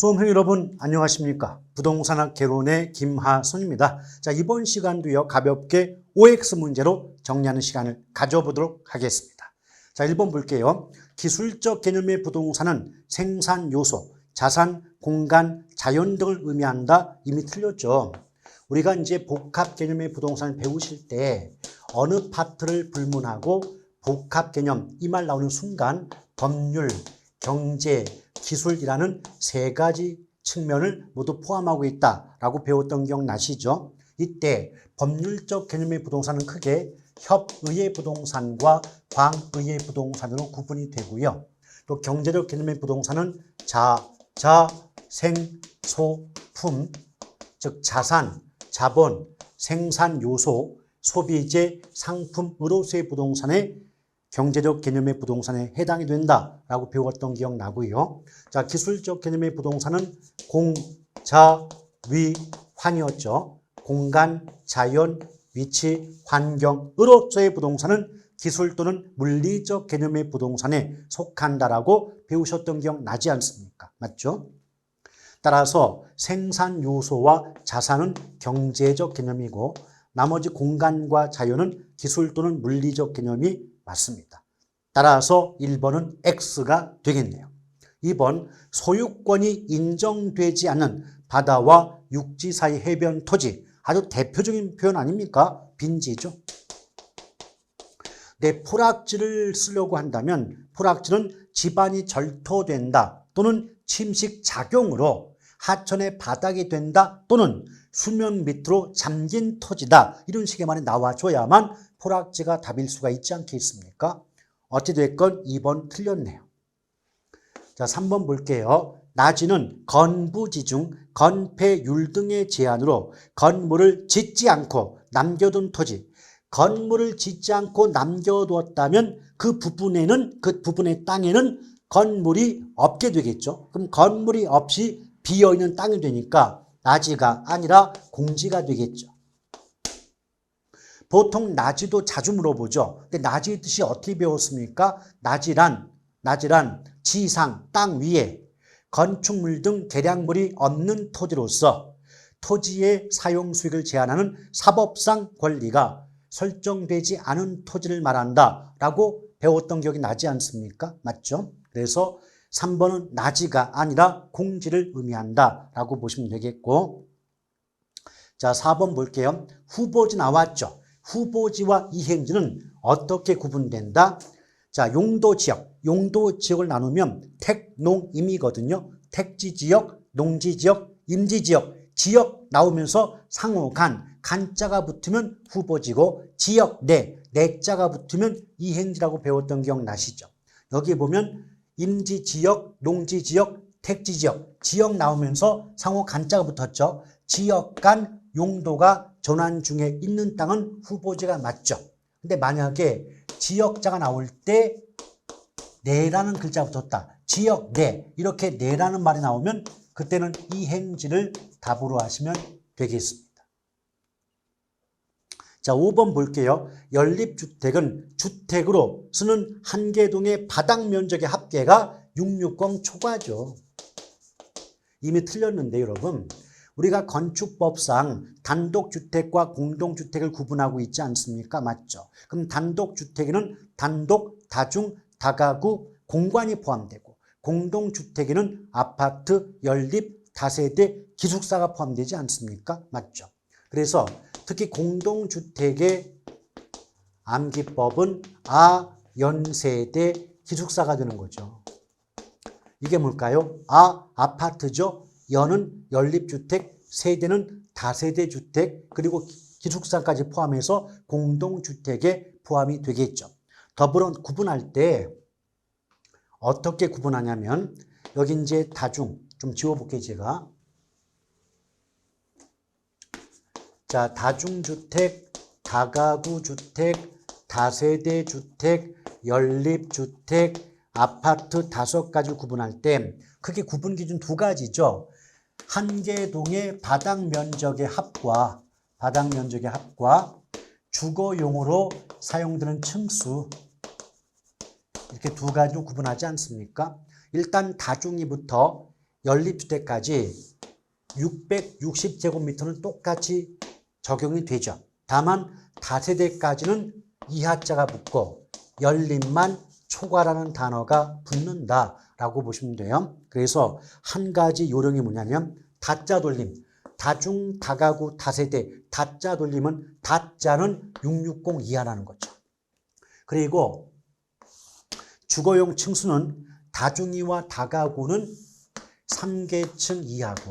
수험생 여러분 안녕하십니까? 부동산학 개론의 김하선입니다. 자, 이번 시간도요 가볍게 OX 문제로 정리하는 시간을 가져보도록 하겠습니다. 자, 1번 볼게요. 기술적 개념의 부동산은 생산 요소, 자산, 공간, 자연 등을 의미한다. 이미 틀렸죠. 우리가 이제 복합 개념의 부동산을 배우실 때 어느 파트를 불문하고 복합 개념 이 말 나오는 순간 법률, 경제, 기술이라는 세 가지 측면을 모두 포함하고 있다라고 배웠던 기억 나시죠? 이때 법률적 개념의 부동산은 크게 협의의 부동산과 광의의 부동산으로 구분이 되고요. 또 경제적 개념의 부동산은 생, 소, 품, 즉 자산, 자본, 생산 요소, 소비재, 상품으로서의 부동산에 경제적 개념의 부동산에 해당이 된다라고 배웠던 기억 나고요. 자, 기술적 개념의 부동산은 공, 자, 위, 환이었죠. 공간, 자연, 위치, 환경으로서의 부동산은 기술 또는 물리적 개념의 부동산에 속한다라고 배우셨던 기억 나지 않습니까? 맞죠? 따라서 생산 요소와 자산은 경제적 개념이고 나머지 공간과 자연은 기술 또는 물리적 개념이 맞습니다. 따라서 1번은 X가 되겠네요. 2번 소유권이 인정되지 않는 바다와 육지 사이 해변 토지 아주 대표적인 표현 아닙니까? 빈지죠. 내 포락지를 쓰려고 한다면 포락지는 지반이 절토된다 또는 침식작용으로 하천의 바닥이 된다 또는 수면 밑으로 잠긴 토지다 이런 식의 말이 나와줘야만 포락지가 답일 수가 있지 않겠습니까? 어찌됐건 2번 틀렸네요. 자, 3번 볼게요. 나지는 건부지 중 건폐율 등의 제한으로 건물을 짓지 않고 남겨둔 토지, 건물을 짓지 않고 남겨두었다면 그 부분의 땅에는 건물이 없게 되겠죠. 그럼 건물이 없이 비어있는 땅이 되니까 나지가 아니라 공지가 되겠죠. 보통 나지도 자주 물어보죠. 근데 나지의 뜻이 어떻게 배웠습니까? 나지란 지상, 땅 위에 건축물 등 개량물이 없는 토지로서 토지의 사용 수익을 제한하는 사법상 권리가 설정되지 않은 토지를 말한다라고 배웠던 기억이 나지 않습니까? 맞죠? 그래서 3번은 나지가 아니라 공지를 의미한다라고 보시면 되겠고, 자, 4번 볼게요. 후보지 나왔죠. 후보지와 이행지는 어떻게 구분된다? 자, 용도지역을 나누면 택농임이거든요. 택지지역, 농지지역, 임지지역, 지역 나오면서 상호 간자가 붙으면 후보지고 지역 내자가 붙으면 이행지라고 배웠던 기억 나시죠? 여기 보면 임지지역, 농지지역, 택지지역, 지역 나오면서 상호 간자가 붙었죠. 지역 간 용도가 전환 중에 있는 땅은 후보지가 맞죠. 근데 만약에 지역자가 나올 때 내라는 글자가 붙었다. 지역 내 이렇게 내라는 말이 나오면 그때는 이행지를 답으로 하시면 되겠습니다. 자, 5번 볼게요. 연립주택은 주택으로 쓰는 한 개 동의 바닥 면적의 합계가 660 초과죠. 이미 틀렸는데 여러분. 우리가 건축법상 단독주택과 공동주택을 구분하고 있지 않습니까? 맞죠? 그럼 단독주택에는 단독, 다중, 다가구, 공간이 포함되고 공동주택에는 아파트, 연립, 다세대, 기숙사가 포함되지 않습니까? 맞죠? 그래서 특히 공동주택의 암기법은 연세대, 기숙사가 되는 거죠. 이게 뭘까요? 아파트죠. 연은 연립주택, 세대는 다세대 주택, 그리고 기숙사까지 포함해서 공동주택에 포함이 되겠죠. 더불어 구분할 때 어떻게 구분하냐면 여기 이제 다중 좀 지워볼게요 제가. 자, 다중주택, 다가구주택, 다세대 주택, 연립주택, 아파트 5가지를 구분할 때 크게 구분 기준 2가지죠. 한 개 동의 바닥 면적의 합과 주거용으로 사용되는 층수 이렇게 2가지로 구분하지 않습니까? 일단 다중이부터 연립주택까지 660제곱미터는 똑같이 적용이 되죠. 다만 다세대까지는 이하자가 붙고 연립만 초과라는 단어가 붙는다라고 보시면 돼요. 그래서 한 가지 요령이 뭐냐면 다자 돌림, 다중, 다가구, 다세대, 다자 돌림은 다자는 660 이하라는 거죠. 그리고 주거용 층수는 다중이와 다가구는 3계층 이하고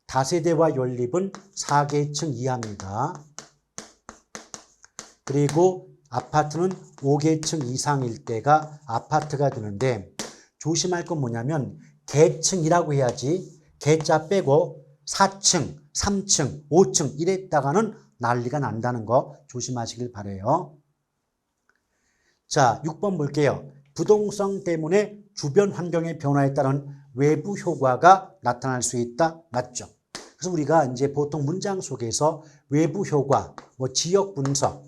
다세대와 연립은 4계층 이하입니다. 그리고 아파트는 5계층 이상일 때가 아파트가 되는데 조심할 건 뭐냐면 계층이라고 해야지 계자 빼고 4층, 3층, 5층 이랬다가는 난리가 난다는 거 조심하시길 바라요. 자, 6번 볼게요. 부동성 때문에 주변 환경의 변화에 따른 외부 효과가 나타날 수 있다. 맞죠? 그래서 우리가 이제 보통 문장 속에서 외부 효과, 뭐 지역 분석,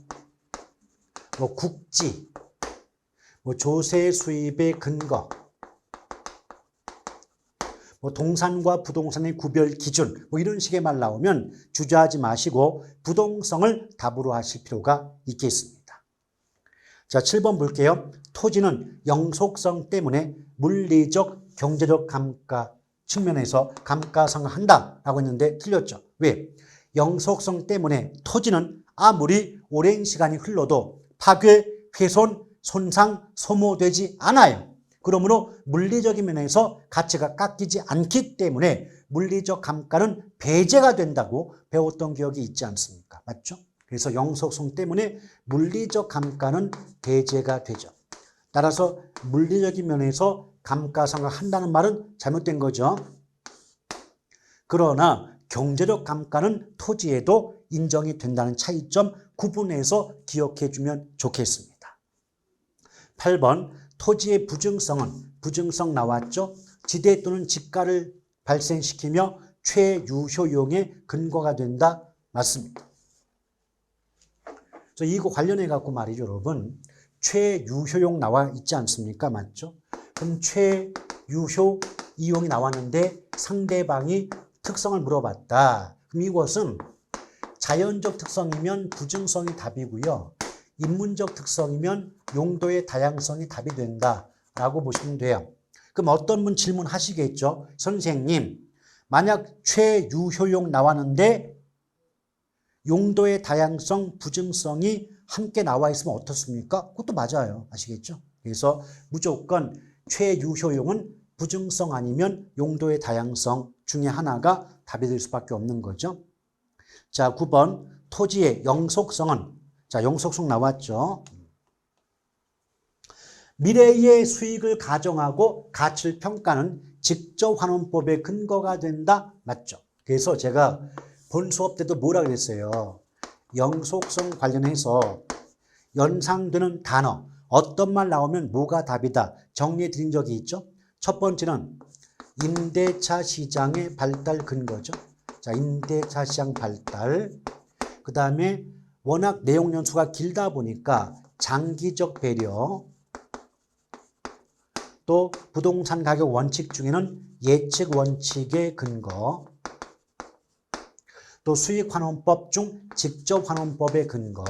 뭐 국지, 뭐 조세 수입의 근거, 뭐 동산과 부동산의 구별 기준, 뭐 이런 식의 말 나오면 주저하지 마시고 부동성을 답으로 하실 필요가 있겠습니다. 자, 7번 볼게요. 토지는 영속성 때문에 물리적, 경제적 감가 측면에서 감가상을 한다라고 했는데 틀렸죠. 왜? 영속성 때문에 토지는 아무리 오랜 시간이 흘러도 파괴, 훼손, 손상, 소모되지 않아요. 그러므로 물리적인 면에서 가치가 깎이지 않기 때문에 물리적 감가는 배제가 된다고 배웠던 기억이 있지 않습니까? 맞죠? 그래서 영속성 때문에 물리적 감가는 배제가 되죠. 따라서 물리적인 면에서 감가상을 한다는 말은 잘못된 거죠. 그러나 경제적 감가는 토지에도 인정이 된다는 차이점 구분해서 기억해 주면 좋겠습니다. 8번 토지의 부증성 나왔죠. 지대 또는 지가를 발생시키며 최유효용의 근거가 된다. 맞습니다. 그래서 이거 관련해 갖고 말이죠, 여러분. 최유효용 나와 있지 않습니까? 맞죠? 그럼 최유효 이용이 나왔는데 상대방이 특성을 물어봤다. 그럼 이것은 자연적 특성이면 부증성이 답이고요. 인문적 특성이면 용도의 다양성이 답이 된다라고 보시면 돼요. 그럼 어떤 분 질문하시겠죠? 선생님, 만약 최유효용 나왔는데 용도의 다양성, 부증성이 함께 나와 있으면 어떻습니까? 그것도 맞아요. 아시겠죠? 그래서 무조건 최유효용은 부증성 아니면 용도의 다양성 중에 하나가 답이 될 수밖에 없는 거죠. 자, 9번 토지의 영속성은, 자, 영속성 나왔죠. 미래의 수익을 가정하고 가치를 평가는 직접환원법의 근거가 된다. 맞죠? 그래서 제가 본 수업 때도 뭐라 그랬어요? 영속성 관련해서 연상되는 단어, 어떤 말 나오면 뭐가 답이다 정리해 드린 적이 있죠. 첫 번째는 임대차 시장의 발달 근거죠. 자, 임대차 시장 발달. 그 다음에 워낙 내용 연수가 길다 보니까 장기적 배려, 또 부동산 가격 원칙 중에는 예측 원칙의 근거, 또 수익환원법 중 직접환원법의 근거,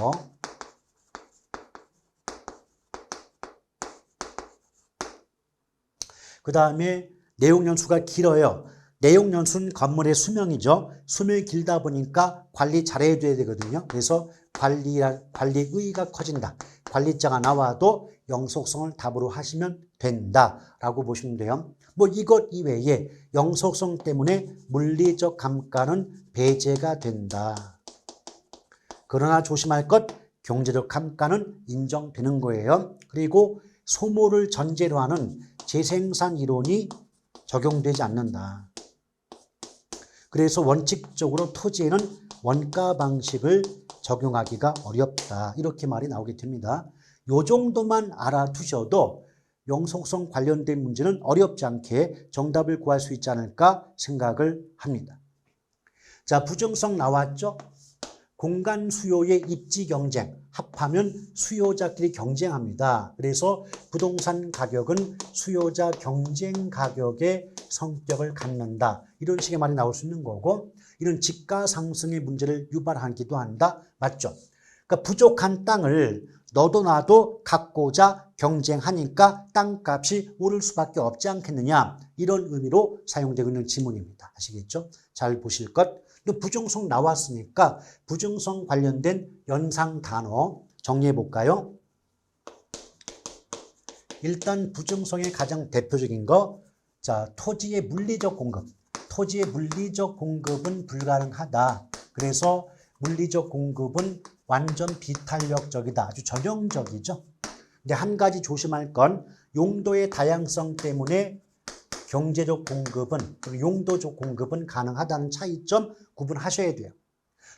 그 다음에 내용 연수가 길어요. 내용 연수는 건물의 수명이죠. 수명이 길다 보니까 관리 잘해야 되거든요. 그래서 관리의가 커진다. 관리자가 나와도 영속성을 답으로 하시면 된다라고 보시면 돼요. 뭐 이것 이외에 영속성 때문에 물리적 감가는 배제가 된다. 그러나 조심할 것, 경제적 감가는 인정되는 거예요. 그리고 소모를 전제로 하는 재생산 이론이 적용되지 않는다. 그래서 원칙적으로 토지에는 원가 방식을 적용하기가 어렵다. 이렇게 말이 나오게 됩니다. 이 정도만 알아두셔도 영속성 관련된 문제는 어렵지 않게 정답을 구할 수 있지 않을까 생각을 합니다. 자, 부증성 나왔죠? 공간 수요의 입지 경쟁, 합하면 수요자끼리 경쟁합니다. 그래서 부동산 가격은 수요자 경쟁 가격의 성격을 갖는다. 이런 식의 말이 나올 수 있는 거고, 이런 집가 상승의 문제를 유발하기도 한다. 맞죠? 그러니까 부족한 땅을 너도 나도 갖고자 경쟁하니까 땅값이 오를 수밖에 없지 않겠느냐. 이런 의미로 사용되고 있는 지문입니다. 아시겠죠? 잘 보실 것. 또 부정성 나왔으니까 부정성 관련된 연상 단어 정리해 볼까요? 일단 부정성의 가장 대표적인 거, 자, 토지의 물리적 공급. 토지의 물리적 공급은 불가능하다. 그래서 물리적 공급은 완전 비탄력적이다. 아주 전형적이죠. 근데 한 가지 조심할 건 용도의 다양성 때문에 경제적 공급은, 용도적 공급은 가능하다는 차이점 구분하셔야 돼요.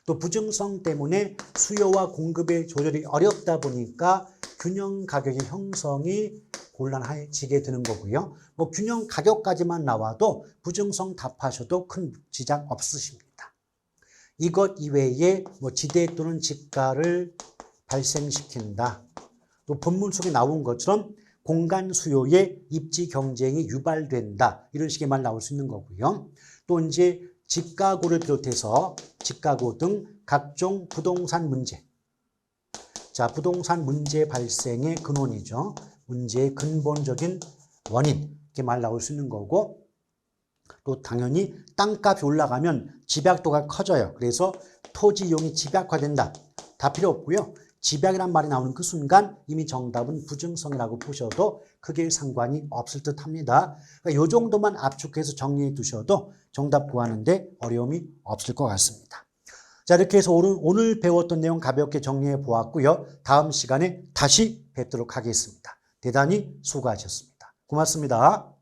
또 부증성 때문에 수요와 공급의 조절이 어렵다 보니까 균형 가격의 형성이 곤란해지게 되는 거고요. 뭐 균형 가격까지만 나와도 부증성 답하셔도 큰 지장 없으십니다. 이것 이외에 뭐 지대 또는 집가를 발생시킨다. 또 본문 속에 나온 것처럼 공간 수요의 입지 경쟁이 유발된다. 이런 식의 말 나올 수 있는 거고요. 또 이제 집가고를 비롯해서 집가고 등 각종 부동산 문제. 자, 부동산 문제 발생의 근원이죠. 문제의 근본적인 원인. 이렇게 말 나올 수 있는 거고, 또 당연히 땅값이 올라가면 집약도가 커져요. 그래서 토지 이용이 집약화된다. 다 필요 없고요. 집약이란 말이 나오는 그 순간 이미 정답은 부증성이라고 보셔도 크게 상관이 없을 듯 합니다. 그러니까 이 정도만 압축해서 정리해 두셔도 정답 구하는데 어려움이 없을 것 같습니다. 자, 이렇게 해서 오늘 배웠던 내용 가볍게 정리해 보았고요. 다음 시간에 다시 뵙도록 하겠습니다. 대단히 수고하셨습니다. 고맙습니다.